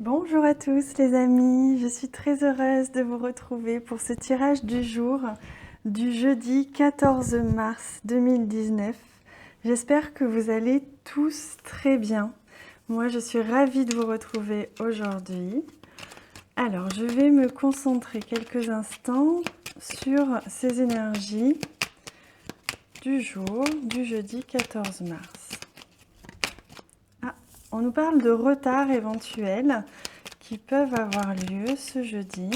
Bonjour à tous les amis, je suis très heureuse de vous retrouver pour ce tirage du jour du jeudi 14 mars 2019. J'espère que vous allez tous très bien. Moi je suis ravie de vous retrouver aujourd'hui. Alors je vais me concentrer quelques instants sur ces énergies du jour du jeudi 14 mars. On nous parle de retards éventuels qui peuvent avoir lieu ce jeudi.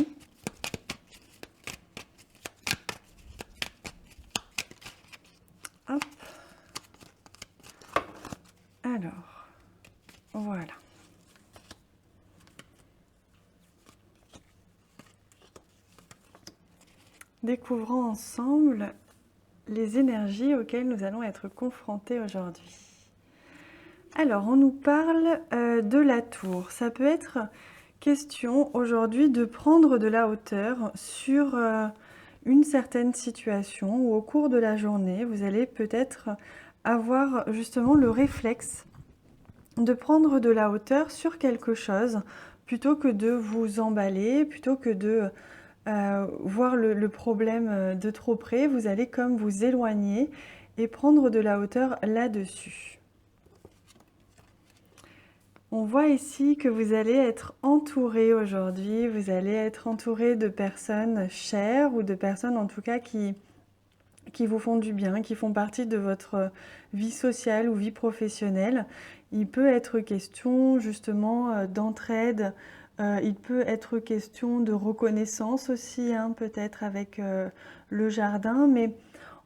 Hop. Alors, voilà. Découvrons ensemble les énergies auxquelles nous allons être confrontés aujourd'hui. Alors, on nous parle de la tour. Ça peut être question aujourd'hui de prendre de la hauteur sur une certaine situation ou au cours de la journée, vous allez peut-être avoir justement le réflexe de prendre de la hauteur sur quelque chose plutôt que de vous emballer, plutôt que de voir le problème de trop près. Vous allez comme vous éloigner et prendre de la hauteur là-dessus. On voit ici que vous allez être entouré aujourd'hui, vous allez être entouré de personnes chères ou de personnes en tout cas qui vous font du bien, qui font partie de votre vie sociale ou vie professionnelle. Il peut être question justement d'entraide, il peut être question de reconnaissance aussi, peut-être avec le jardin, mais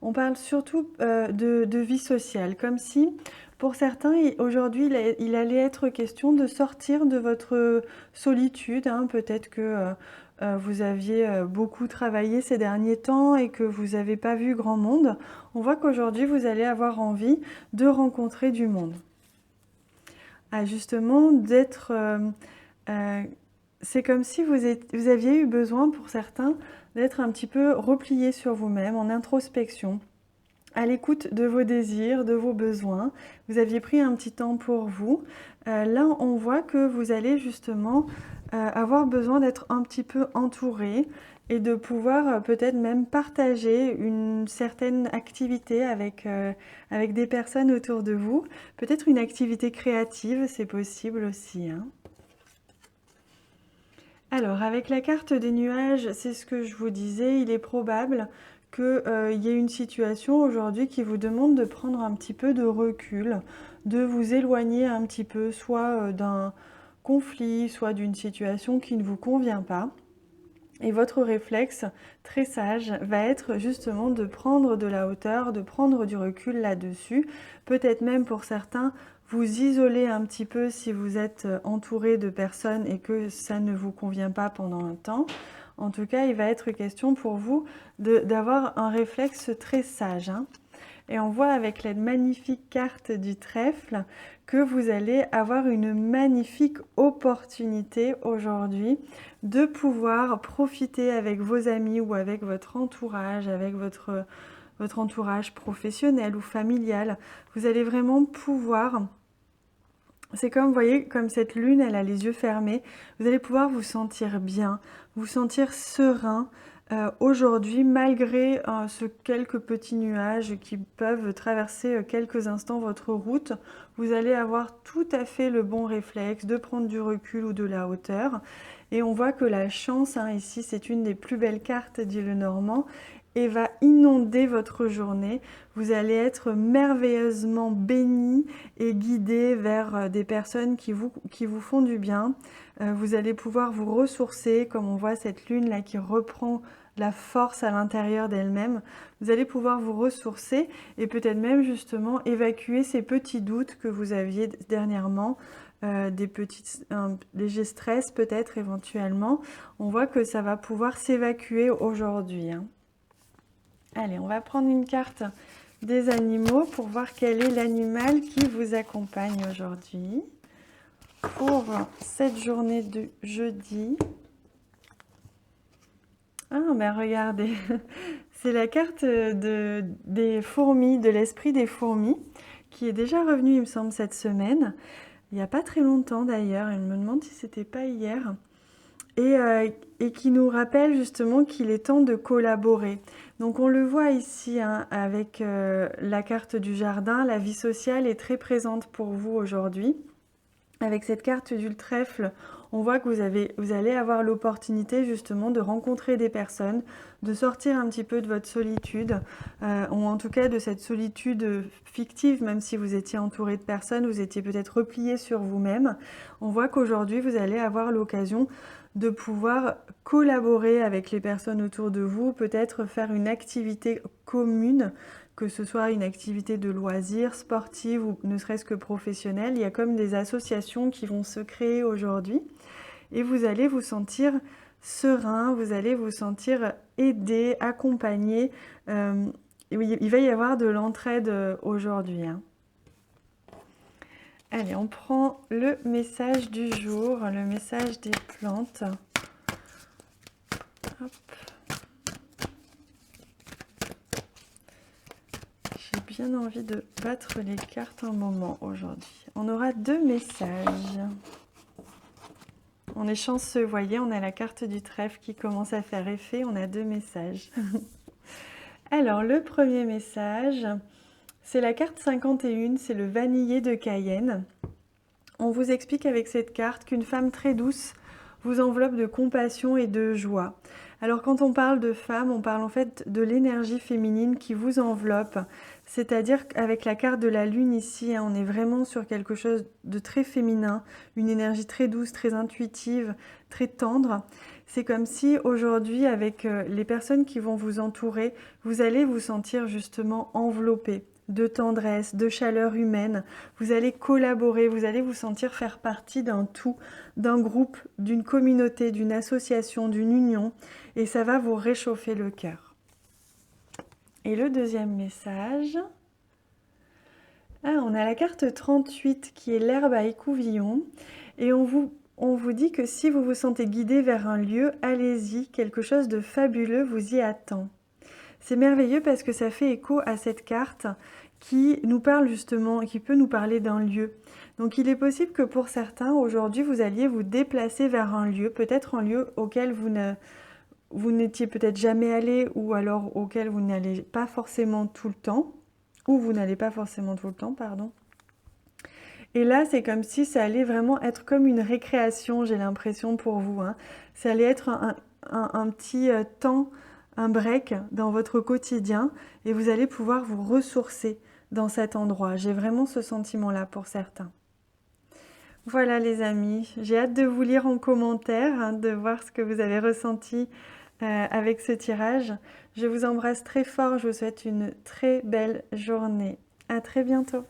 on parle surtout de vie sociale, comme si pour certains, aujourd'hui, il allait être question de sortir de votre solitude. Peut-être que vous aviez beaucoup travaillé ces derniers temps et que vous n'avez pas vu grand monde. On voit qu'aujourd'hui, vous allez avoir envie de rencontrer du monde. Justement, d'être... c'est comme si vous aviez eu besoin, pour certains, d'être un petit peu replié sur vous-même, en introspection, à l'écoute de vos désirs, de vos besoins. Vous aviez pris un petit temps pour vous. Là, on voit que vous allez justement avoir besoin d'être un petit peu entouré et de pouvoir peut-être même partager une certaine activité avec des personnes autour de vous. Peut-être une activité créative, c'est possible aussi. Alors, avec la carte des nuages, c'est ce que je vous disais, il est probable qu'il y ait une situation aujourd'hui qui vous demande de prendre un petit peu de recul, de vous éloigner un petit peu, soit d'un conflit, soit d'une situation qui ne vous convient pas. Et votre réflexe, très sage, va être justement de prendre de la hauteur, de prendre du recul là-dessus. Peut-être même pour certains, vous isoler un petit peu si vous êtes entouré de personnes et que ça ne vous convient pas pendant un temps. En tout cas, il va être question pour vous d'avoir un réflexe très sage. Et on voit avec la magnifique carte du trèfle que vous allez avoir une magnifique opportunité aujourd'hui de pouvoir profiter avec vos amis ou avec votre entourage, avec votre entourage professionnel ou familial. Vous allez vraiment pouvoir... C'est comme, vous voyez, comme cette lune, elle a les yeux fermés. Vous allez pouvoir vous sentir bien, vous sentir serein aujourd'hui, malgré ce quelques petits nuages qui peuvent traverser quelques instants votre route. Vous allez avoir tout à fait le bon réflexe de prendre du recul ou de la hauteur. Et on voit que la chance, ici, c'est une des plus belles cartes, dit le Normand, et va inonder votre journée. Vous allez être merveilleusement béni et guidé vers des personnes qui vous font du bien. Vous allez pouvoir vous ressourcer, comme on voit cette lune là qui reprend la force à l'intérieur d'elle-même. Vous allez pouvoir vous ressourcer et peut-être même justement évacuer ces petits doutes que vous aviez dernièrement, des petits légers stress peut-être éventuellement. On voit que ça va pouvoir s'évacuer aujourd'hui. Allez, on va prendre une carte des animaux pour voir quel est l'animal qui vous accompagne aujourd'hui pour cette journée de jeudi. Ben regardez, c'est la carte des fourmis, de l'esprit des fourmis, qui est déjà revenue, il me semble, cette semaine. il n'y a pas très longtemps d'ailleurs, je me demande si c'était pas hier, et qui nous rappelle justement qu'il est temps de collaborer. Donc on le voit ici hein, avec la carte du jardin, la vie sociale est très présente pour vous aujourd'hui. Avec cette carte du trèfle, on voit que vous allez avoir l'opportunité justement de rencontrer des personnes, de sortir un petit peu de votre solitude, ou en tout cas de cette solitude fictive, même si vous étiez entouré de personnes, vous étiez peut-être replié sur vous-même. On voit qu'aujourd'hui, vous allez avoir l'occasion de pouvoir collaborer avec les personnes autour de vous, peut-être faire une activité commune, que ce soit une activité de loisirs, sportive ou ne serait-ce que professionnelle. Il y a comme des associations qui vont se créer aujourd'hui et vous allez vous sentir serein, vous allez vous sentir aidé, accompagné. Il va y avoir de l'entraide aujourd'hui. Hein. Allez, on prend le message du jour, le message des plantes. Hop. J'ai bien envie de battre les cartes un moment aujourd'hui. On aura 2 messages. On est chanceux, vous voyez, on a la carte du trèfle qui commence à faire effet, on a 2 messages. Alors, le premier message, c'est la carte 51, c'est le vanillé de Cayenne. On vous explique avec cette carte qu'une femme très douce vous enveloppe de compassion et de joie. Alors quand on parle de femme, on parle en fait de l'énergie féminine qui vous enveloppe, c'est-à-dire qu'avec la carte de la lune ici, hein, on est vraiment sur quelque chose de très féminin, une énergie très douce, très intuitive, très tendre. C'est comme si aujourd'hui, avec les personnes qui vont vous entourer, vous allez vous sentir justement enveloppée de tendresse, de chaleur humaine. Vous allez collaborer, vous allez vous sentir faire partie d'un tout, d'un groupe, d'une communauté, d'une association, d'une union, et ça va vous réchauffer le cœur. Et le deuxième message, on a la carte 38 qui est l'herbe à écouvillon, et on vous dit que si vous vous sentez guidé vers un lieu, allez-y, quelque chose de fabuleux vous y attend. C'est merveilleux parce que ça fait écho à cette carte qui nous parle justement, qui peut nous parler d'un lieu. Donc il est possible que pour certains, aujourd'hui, vous alliez vous déplacer vers un lieu, peut-être un lieu auquel vous n'étiez peut-être jamais allé ou alors auquel vous n'allez pas forcément tout le temps, ou vous n'allez pas forcément tout le temps, pardon. Et là, c'est comme si ça allait vraiment être comme une récréation, j'ai l'impression pour vous. Hein. Ça allait être un petit temps, un break dans votre quotidien et vous allez pouvoir vous ressourcer dans cet endroit. J'ai vraiment ce sentiment-là pour certains. Voilà les amis, j'ai hâte de vous lire en commentaire, hein, de voir ce que vous avez ressenti avec ce tirage. Je vous embrasse très fort, je vous souhaite une très belle journée. À très bientôt.